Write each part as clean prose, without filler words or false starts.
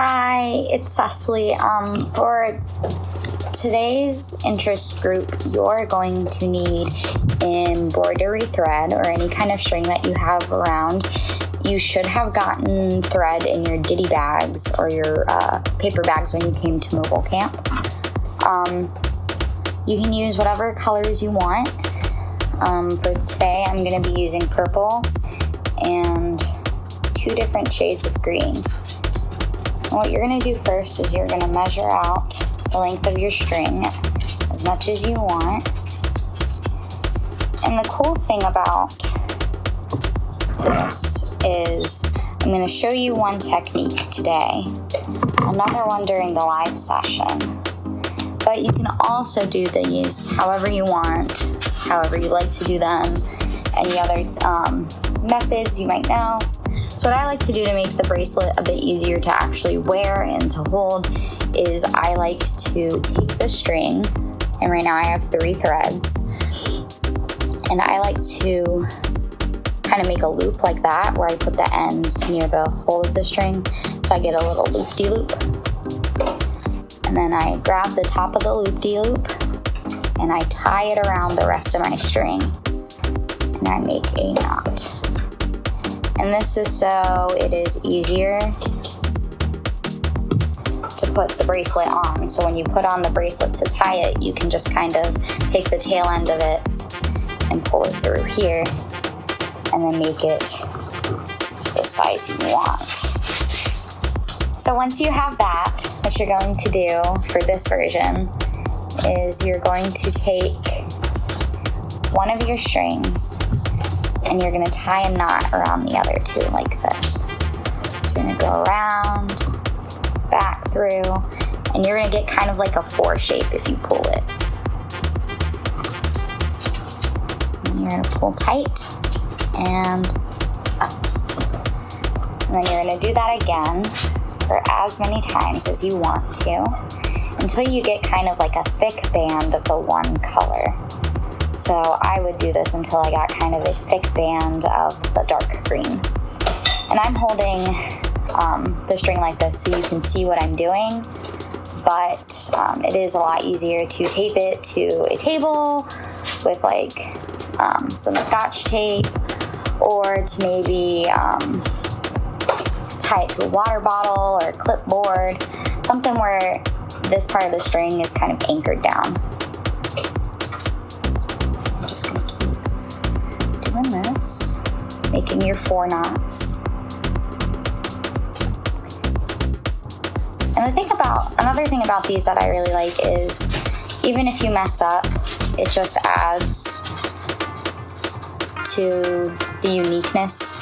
Hi, it's Cecily. For today's interest group, you're going to need embroidery thread or any kind of string that you have around. You should have gotten thread in your ditty bags or your paper bags when you came to mobile camp. You can use whatever colors you want. For today, I'm going to be using purple and 2 different shades of green. And what you're going to do first is you're going to measure out the length of your string as much as you want. And the cool thing about this is I'm going to show you one technique today, another one during the live session. But you can also do these however you want, however you like to do them, any other methods you might know. So what I like to do to make the bracelet a bit easier to actually wear and to hold is I like to take the string, and right now I have 3 threads, and I like to kind of make a loop like that where I put the ends near the hole of the string so I get a little loop-de-loop. And then I grab the top of the loop-de-loop and I tie it around the rest of my string and I make a knot. And this is so it is easier to put the bracelet on. So when you put on the bracelet to tie it, you can just kind of take the tail end of it and pull it through here and then make it the size you want. So once you have that, what you're going to do for this version is you're going to take one of your strings and you're going to tie a knot around the other 2 like this. So you're going to go around, back through, and you're going to get kind of like a 4 shape if you pull it. And you're going to pull tight and up. And then you're going to do that again for as many times as you want to until you get kind of like a thick band of the one color. So I would do this until I got kind of a thick band of the dark green. And I'm holding the string like this so you can see what I'm doing, but it is a lot easier to tape it to a table with like some scotch tape, or to maybe tie it to a water bottle or a clipboard, something where this part of the string is kind of anchored down. I'm just going to keep doing this, making your 4 knots. And another thing about these that I really like is even if you mess up, it just adds to the uniqueness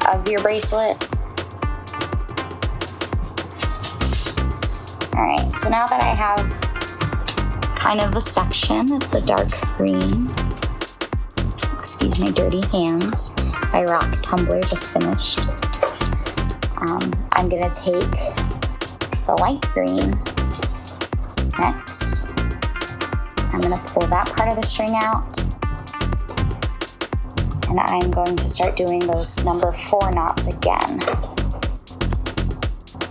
of your bracelet. Alright, so now that I have kind of a section of the dark green, excuse my dirty hands, my rock tumbler just finished, I'm going to take the light green next. I'm going to pull that part of the string out, and I'm going to start doing those number 4 knots again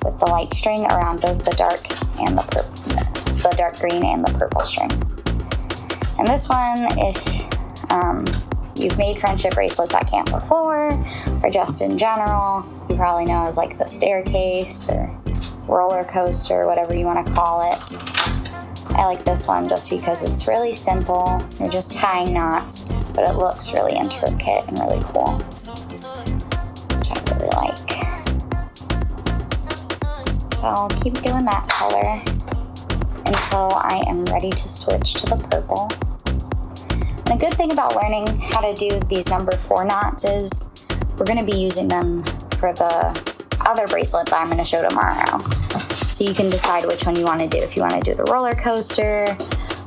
with the light string around both the dark and the dark green and the purple string. And this one, if you've made friendship bracelets at camp before, or just in general, you probably know as like the staircase or roller coaster, whatever you want to call it. I like this one just because it's really simple. You're just tying knots, but it looks really intricate and really cool, which I really like. So I'll keep doing that color until I am ready to switch to the purple. And a good thing about learning how to do these number 4 knots is we're going to be using them for the other bracelet that I'm going to show tomorrow. So you can decide which one you want to do. If you want to do the roller coaster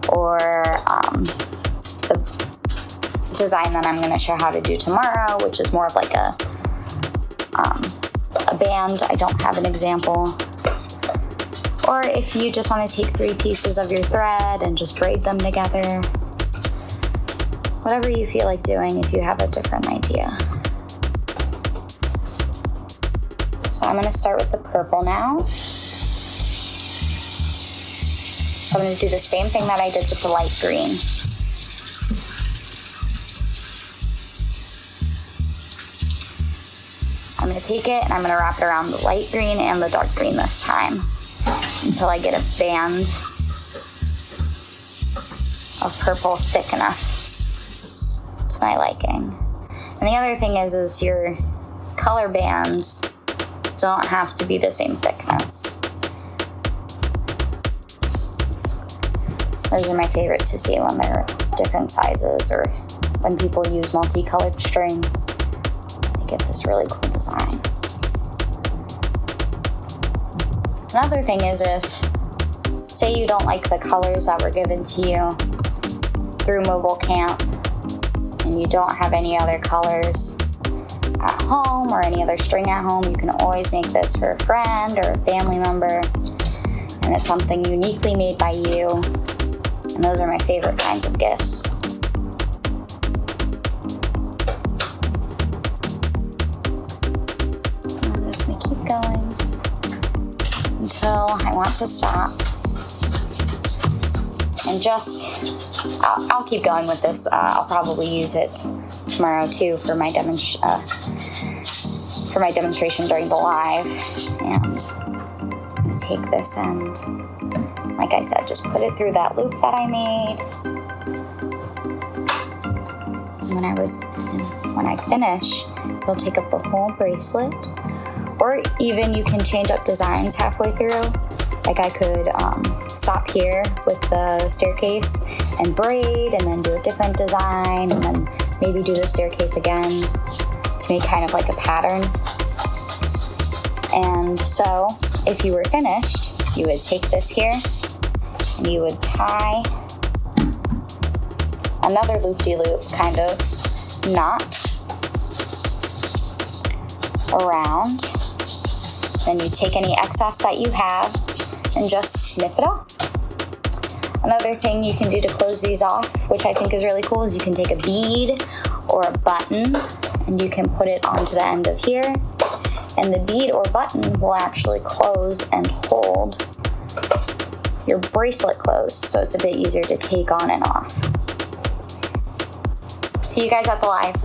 or the design that I'm going to show how to do tomorrow, which is more of like a band. I don't have an example. Or if you just want to take 3 pieces of your thread and just braid them together. Whatever you feel like doing if you have a different idea. So I'm going to start with the purple now. So I'm going to do the same thing that I did with the light green. I'm going to take it and I'm going to wrap it around the light green and the dark green this time until I get a band of purple thick enough to my liking. And the other thing is your color bands don't have to be the same thickness. Those are my favorite to see when they're different sizes or when people use multicolored string. They get this really cool design. Another thing is if, say you don't like the colors that were given to you through mobile camp and you don't have any other colors at home or any other string at home, you can always make this for a friend or a family member, and it's something uniquely made by you, and those are my favorite kinds of gifts. I'm just going to keep going until I want to stop, and I'll keep going with this. I'll probably use it tomorrow too for my demonstration during the live. And I'm going to take this and, like I said, just put it through that loop that I made. And when I finish, it'll take up the whole bracelet. Or even you can change up designs halfway through. Like I could stop here with the staircase and braid and then do a different design and then maybe do the staircase again to make kind of like a pattern. And so if you were finished, you would take this here and you would tie another loop-de-loop kind of knot around. Then you take any excess that you have and just snip it off. Another thing you can do to close these off, which I think is really cool, is you can take a bead or a button and you can put it onto the end of here, and the bead or button will actually close and hold your bracelet closed, so it's a bit easier to take on and off. See you guys at the live.